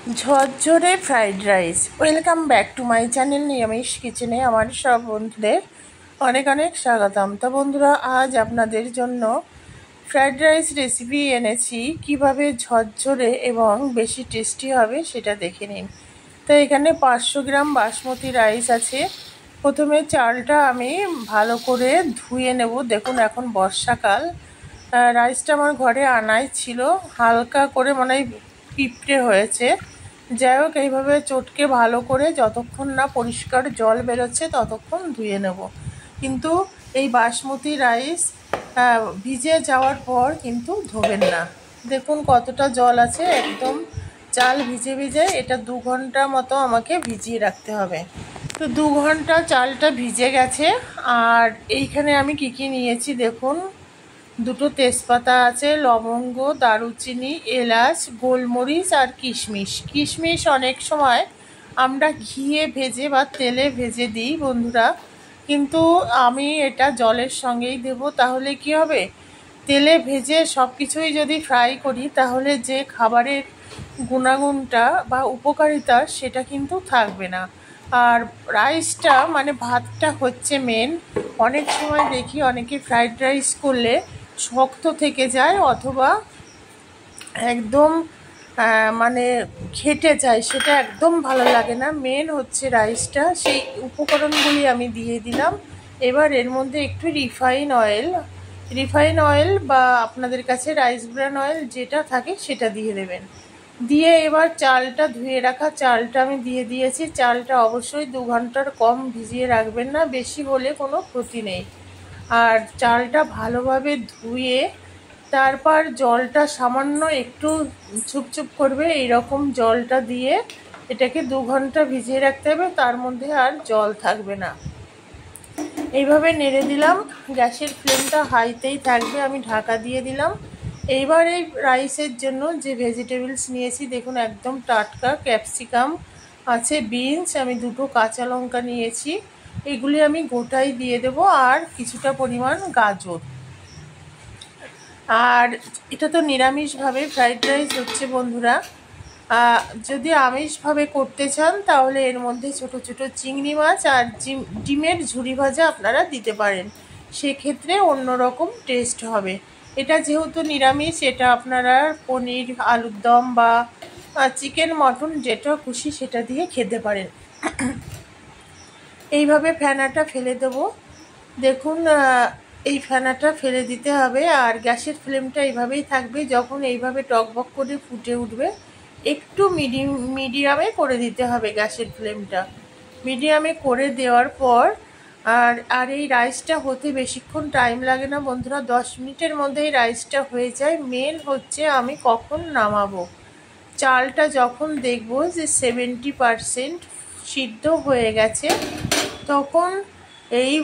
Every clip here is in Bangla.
ঝরঝরে fried rice. Welcome back to my channel নিরামিষ কিচেনে আমার সব বন্ধুদের অনেক অনেক স্বাগতম। তো বন্ধুরা, আজ আপনাদের জন্য ফ্রাইড রাইস রেসিপি এনেছি। কিভাবে ঝরঝরে এবং বেশি টেস্টি হবে সেটা দেখে নিন। তো এখানে 500 গ্রাম বাসমতি রাইস আছে। প্রথমে চালটা আমি ভালো করে ধুয়ে নেব। দেখুন এখন বর্ষাকাল, রাইসটা আমার ঘরে আনাই ছিল, হালকা করে মনে হয় পিঁপড়ে হয়েছে। যাই হোক, এইভাবে চটকে ভালো করে যতক্ষণ না পরিষ্কার জল বেরোচ্ছে ততক্ষণ ধুয়ে নেব। কিন্তু এই বাসমতি রাইস ভিজে যাওয়ার পর কিন্তু ধোবেন না। দেখুন কতটা জল আছে, একদম চাল ভিজে ভিজে। এটা 2 ঘন্টা মতো আমাকে ভিজিয়ে রাখতে হবে। তো 2 ঘন্টা চালটা ভিজে গেছে। আর এইখানে আমি কি নিয়েছি দেখুন, দুটো তেজপাতা আছে, লবঙ্গ, দারুচিনি, এলাচ, গোলমরিচ আর কিশমিশ। কিশমিশ অনেক সময় আমরা ঘিয়ে ভেজে বা তেলে ভেজে দিই বন্ধুরা, কিন্তু আমি এটা জলের সঙ্গেই দেব। তাহলে কি হবে, তেলে ভেজে সব কিছুই যদি ফ্রাই করি তাহলে যে খাবারের গুণাগুণটা বা উপকারিতা সেটা কিন্তু থাকবে না। আর রাইসটা মানে ভাতটা হচ্ছে মেন। অনেক সময় দেখি অনেকে ফ্রাইড রাইস করলে শক্ত থেকে যায় অথবা একদম মানে ঘেটে যায়, সেটা একদম ভালো লাগে না। মেন হচ্ছে রাইসটা। সেই উপকরণগুলি আমি দিয়ে দিলাম। এবার এর মধ্যে একটু রিফাইন অয়েল বা আপনাদের কাছে রাইস ব্রান অয়েল যেটা থাকে সেটা দিয়ে দেবেন। দিয়ে এবার চালটা, ধুয়ে রাখা চালটা আমি দিয়ে দিয়েছি। চালটা অবশ্যই 2 ঘন্টার কম ভিজিয়ে রাখবেন না, বেশি হলে কোনো ক্ষতি নেই। আর চালটা ভালোভাবে ধুয়ে তারপর জলটা সামান্য একটু চুপচুপ করবে এইরকম জলটা দিয়ে এটাকে 2 ঘন্টা ভিজিয়ে রাখতে হবে। তার মধ্যে আর জল থাকবে না। এইভাবে নেড়ে দিলাম, গ্যাসের ফ্লেমটা হাইতেই থাকবে, আমি ঢাকা দিয়ে দিলাম। এইবার এই রাইসের জন্য যে ভেজিটেবলস নিয়েছি দেখুন, একদম টাটকা ক্যাপসিকাম আছে, বিনস, আমি 2টো কাঁচা লঙ্কা নিয়েছি, এগুলি আমি গোটাই দিয়ে দেব, আর কিছুটা পরিমাণ গাজর। আর এটা তো নিরামিষভাবে ফ্রাইড রাইস হচ্ছে বন্ধুরা। যদি আমিষভাবে করতে চান তাহলে এর মধ্যে ছোট ছোট চিংড়ি মাছ আর ডিমের ঝুরি ভাজা আপনারা দিতে পারেন, সেক্ষেত্রে অন্যরকম টেস্ট হবে। এটা যেহেতু নিরামিষ, এটা আপনারা পনির, আলুর দম বা চিকেন, মটন যেটা খুশি সেটা দিয়ে খেতে পারেন। এইভাবে ফেনাটা ফেলে দেব। দেখুন এই ফেনাটা ফেলে দিতে হবে। আর গ্যাসের ফ্লেমটা এইভাবেই থাকবে। যখন এইভাবে টকবক করে ফুটে উঠবে একটু মিডিয়ামে করে দিতে হবে গ্যাসের ফ্লেমটা। মিডিয়ামে করে দেওয়ার পর আর এই রাইসটা হতে বেশিক্ষণ টাইম লাগে না বন্ধুরা, 10 মিনিটের মধ্যেই রাইসটা হয়ে যায়। মেন হচ্ছে আমি কখন নামাবো। চালটা যখন দেখবো যে 70% সিদ্ধ হয়ে গেছে তখন এই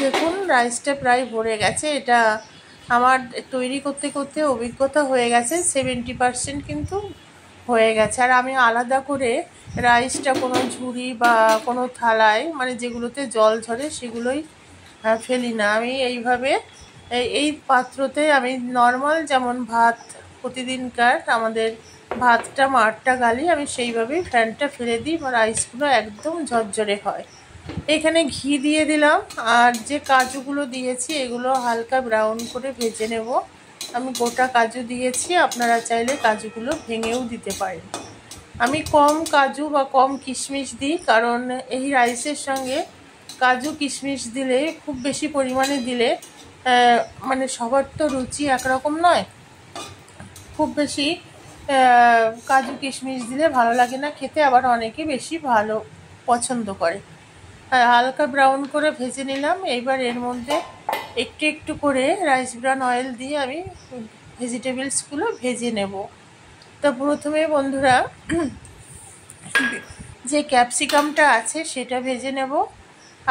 দেখুন রাইসটা প্রায় ভরে গেছে। এটা আমার তৈরি করতে করতে অভিজ্ঞতা হয়ে গেছে, 70% কিন্তু হয়ে গেছে। আর আমি আলাদা করে রাইসটা কোনো ঝুড়ি বা কোনো থালায়, মানে যেগুলোতে জল ঝরে সেগুলোই ফেলি না। আমি এইভাবে এই পাত্রতে আমি নর্মাল যেমন ভাত প্রতিদিনকার আমাদের ভাতটা মাড়টা গালি, আমি সেইভাবেই ফ্যানটা ফেলে দিই বা রাইসগুলো একদম ঝরঝরে হয়। এখানে ঘি দিয়ে দিলাম, আর যে কাজুগুলো দিয়েছি এগুলো হালকা ব্রাউন করে ভেজে নেব। আমি গোটা কাজু দিয়েছি, আপনারা চাইলে কাজুগুলো ভেঙেও দিতে পারেন। আমি কম কাজু বা কম কিশমিশ দিই, কারণ এই রাইসের সঙ্গে কাজু কিশমিশ দিলে, খুব বেশি পরিমাণে দিলে মানে সবার তো রুচি একরকম নয়। খুব বেশি কাজু কিশমিশ দিলে ভালো লাগে না খেতে, আবার অনেকে বেশি ভালো পছন্দ করে। হালকা ব্রাউন করে ভেজে নিলাম। এইবার এর মধ্যে একটু একটু করে রাইস ব্রান অয়েল দিয়ে আমি ভেজিটেবলসগুলো ভেজে নেব। তো প্রথমে বন্ধুরা যে ক্যাপসিকামটা আছে সেটা ভেজে নেব।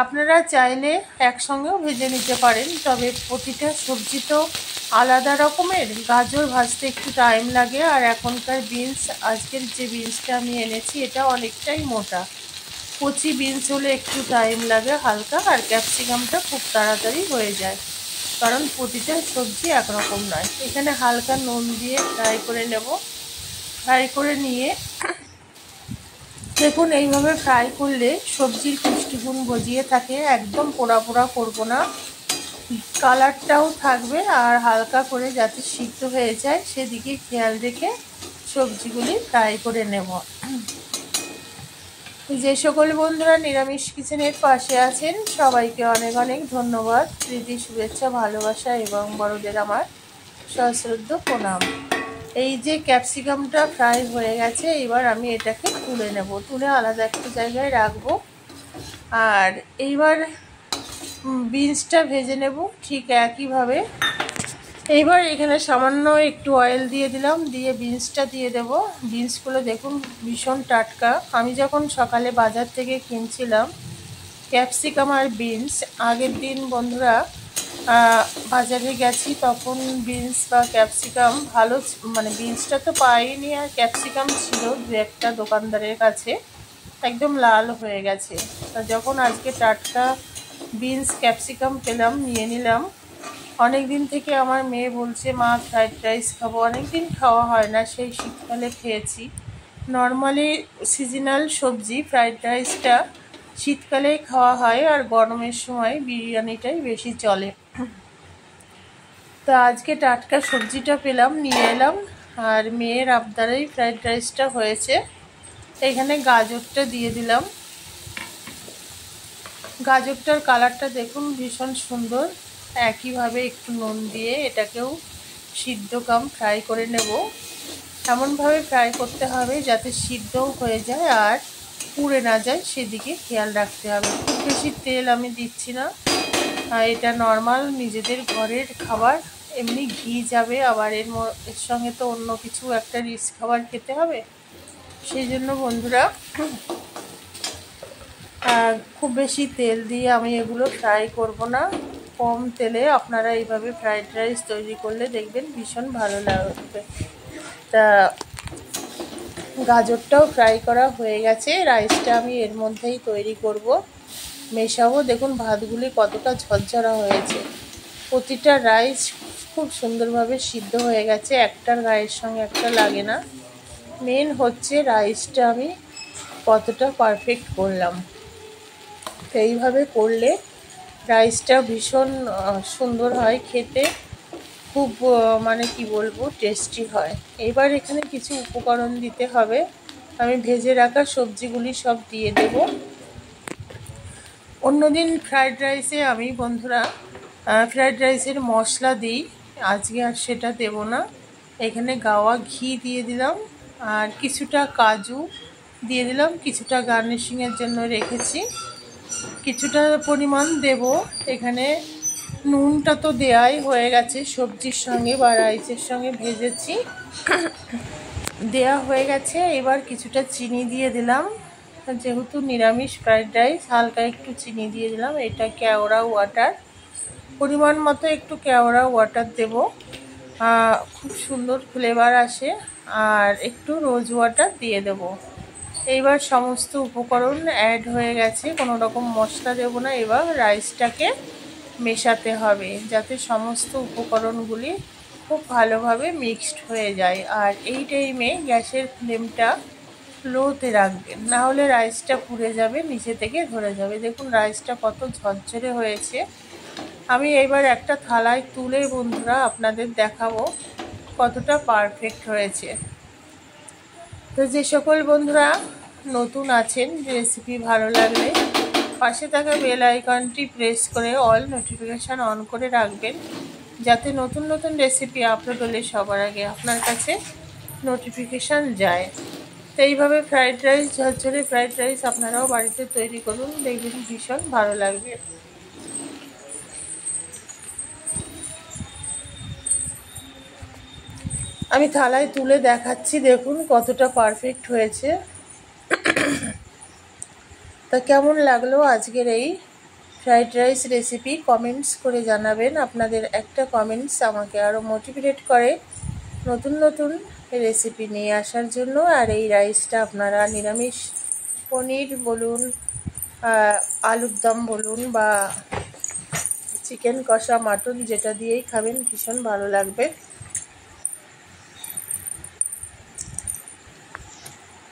আপনারা চাইলে একসঙ্গেও ভেজে নিতে পারেন, তবে প্রতিটা সবজি তো আলাদা রকমের। গাজর ভাজতে একটু টাইম লাগে, আর এখনকার বিনস, আজকের যে বিনসটা আমি এনেছি এটা অনেকটাই মোটা। কচি বিনস হলে একটু টাইম লাগে হালকা, আর ক্যাপসিকামটা খুব তাড়াতাড়ি হয়ে যায়, কারণ প্রতিটা সবজি একরকম নয়। এখানে হালকা নুন দিয়ে ফ্রাই করে নেব। ফ্রাই করে নিয়ে দেখুন এইভাবে ফ্রাই করলে সবজির পুষ্টিগুণ বজিয়ে থাকে, একদম পোড়া পোড়া করবো না, কালারটাও থাকবে আর হালকা করে যাতে সিদ্ধ হয়ে যায় সেদিকে খেয়াল রেখে সবজিগুলি ফ্রাই করে নেব। যে সকল বন্ধুরা নিরামিষ কিচেনের পাশে আছেন সবাইকে অনেক অনেক ধন্যবাদ, প্রীতি, শুভেচ্ছা, ভালোবাসা এবং বড়দের আমার সশ্রদ্ধ প্রণাম। এই যে ক্যাপসিকামটা ফ্রাই হয়ে গেছে, এবার আমি এটাকে তুলে নেব, তুলে আলাদা একটা জায়গায় রাখবো। আর এইবার বিনসটা ভেজে নেব ঠিক একইভাবে। এইবার এখানে সামান্য একটু অয়েল দিয়ে দিলাম, দিয়ে বিনসটা দিয়ে দেব। বিনসগুলো দেখুন ভীষণ টাটকা। আমি যখন সকালে বাজার থেকে কিনছিলাম ক্যাপসিকাম আর বিনস, আগের দিন বন্ধুরা বাজারে গেছি তখন বিনস বা ক্যাপসিকাম ভালো, মানে বিনসটা তো পাইনি আর ক্যাপসিকাম ছিল দু একটা দোকানদারের কাছে, একদম লাল হয়ে গেছে। তা যখন আজকে টাটকা বিনস ক্যাপসিকাম পেলাম নিয়ে নিলাম। অনেক দিন থেকে আমার মেয়ে বলছে মা ফ্রাইড রাইস খাবো, অনেক দিন খাওয়া হয় না, সেই শীতকালে খেয়েছি। নর্মালি সিজনাল সবজি ফ্রাইড রাইসটা শীতকালেই খাওয়া হয় আর গরমের সময় বিরিয়ানিটাই বেশি চলে। তা আজকে টাটকা সবজিটা পেলাম, নিয়ে এলাম, আর মেয়ের আবদারেই ফ্রাইড রাইসটা হয়েছে। এখানে গাজরটা দিয়ে দিলাম। গাজরটার কালারটা দেখুন ভীষণ সুন্দর। একইভাবে একটু নুন দিয়ে এটাকেও সিদ্ধ কাম ফ্রাই করে নেব। এমনভাবে ফ্রাই করতে হবে যাতে সিদ্ধও হয়ে যায় আর পুড়ে না যায়, সেদিকে খেয়াল রাখতে হবে। খুব বেশি তেল আমি দিচ্ছি না, এটা নর্মাল নিজেদের ঘরের খাবার, এমনি ঘি যাবে, আবার এর সঙ্গে তো অন্য কিছু একটা রিচ খাবার খেতে হবে, সেই জন্য বন্ধুরা খুব বেশি তেল দিয়ে আমি এগুলো ফ্রাই করব না। কম তেলে আপনারা এইভাবে ফ্রাইড রাইস তৈরি করলে দেখবেন ভীষণ ভালো লাগবে। তা গাজরটাও ফ্রাই করা হয়ে গেছে, রাইসটা আমি এর মধ্যেই তৈরি করব, মেশাবো। দেখুন ভাতগুলি কতটা ঝরঝরা হয়েছে, প্রতিটা রাইস খুব সুন্দরভাবে সিদ্ধ হয়ে গেছে, একটার গায়ের সঙ্গে একটা লাগে না। মেন হচ্ছে রাইসটা আমি কতটা পারফেক্ট করলাম। তো এইভাবে করলে রাইসটা ভীষণ সুন্দর হয় খেতে, খুব মানে কি বলবো টেস্টি হয়। এবার এখানে কিছু উপকরণ দিতে হবে, আমি ভেজে রাখা সবজিগুলি সব দিয়ে দেব। অন্যদিন ফ্রাইড রাইসে আমি বন্ধুরা ফ্রাইড রাইসের মশলা দিই, আজকে আর সেটা দেব না। এখানে গাওয়া ঘি দিয়ে দিলাম আর কিছুটা কাজু দিয়ে দিলাম, কিছুটা গার্নিশিংয়ের জন্য রেখেছি, কিছুটা পরিমাণ দেব। এখানে নুনটা তো দেয়াই হয়ে গেছে সবজির সঙ্গে বা রাইসের সঙ্গে ভেজেছি, দেয়া হয়ে গেছে। এবার কিছুটা চিনি দিয়ে দিলাম, যেহেতু নিরামিষ ফ্রাইড রাইস হালকা একটু চিনি দিয়ে দিলাম। এটা কেওড়া ওয়াটার, পরিমাণ মতো একটু কেওড়া ওয়াটার দেব, খুব সুন্দর ফ্লেভার আসে। আর একটু রোজ ওয়াটার দিয়ে দেব। এইবার সমস্ত উপকরণ অ্যাড হয়ে গেছে, কোনো রকম মশলা দেব না। এবার রাইসটাকে মেশাতে হবে যাতে সমস্ত উপকরণগুলি খুব ভালোভাবে মিক্সড হয়ে যায়। আর এই টাইমে গ্যাসের ফ্লেমটা লোতে রাখবেন, না হলে রাইসটা পুড়ে যাবে, নিচে থেকে ধরে যাবে। দেখুন রাইসটা কত ঝরঝরে হয়েছে। আমি এবার একটা থালায় তুলে বন্ধুরা আপনাদের দেখাবো কতটা পারফেক্ট হয়েছে। তো যে সকল বন্ধুরা নতুন আছেন, রেসিপি ভালো লাগলে পাশে থাকা বেল আইকনটি প্রেস করে অল নোটিফিকেশান অন করে রাখবেন, যাতে নতুন নতুন রেসিপি আপলোড হলে সবার আগে আপনার কাছে নোটিফিকেশান যায়। তো এইভাবে ফ্রাইড রাইস, ঝরঝরে ফ্রাইড রাইস আপনারাও বাড়িতে তৈরি করুন, দেখবেন ভীষণ ভালো লাগবে। আমি থালায় তুলে দেখাচ্ছি, দেখুন কতটা পারফেক্ট হয়েছে। তা কেমন লাগলো আজকের এই ফ্রাইড রাইস রেসিপি কমেন্টস করে জানাবেন। আপনাদের একটা কমেন্টস আমাকে আরও মোটিভেট করে নতুন নতুন রেসিপি নিয়ে আসার জন্য। আর এই রাইসটা আপনারা নিরামিষ পনির বলুন, আলুর দম বলুন বা চিকেন কষা, মাটন, যেটা দিয়েই খাবেন ভীষণ ভালো লাগবে।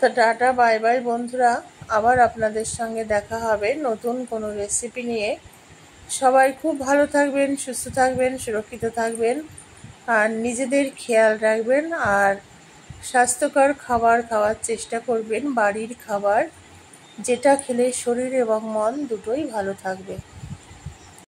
তো টাটা বাই বাই বন্ধুরা, আবার আপনাদের সঙ্গে দেখা হবে নতুন কোনো রেসিপি নিয়ে। সবাই খুব ভালো থাকবেন, সুস্থ থাকবেন, সুরক্ষিত থাকবেন, আর নিজেদের খেয়াল রাখবেন, আর স্বাস্থ্যকর খাবার খাওয়ার চেষ্টা করবেন, বাড়ির খাবার, যেটা খেলে শরীর এবং মন দুটোই ভালো থাকবে।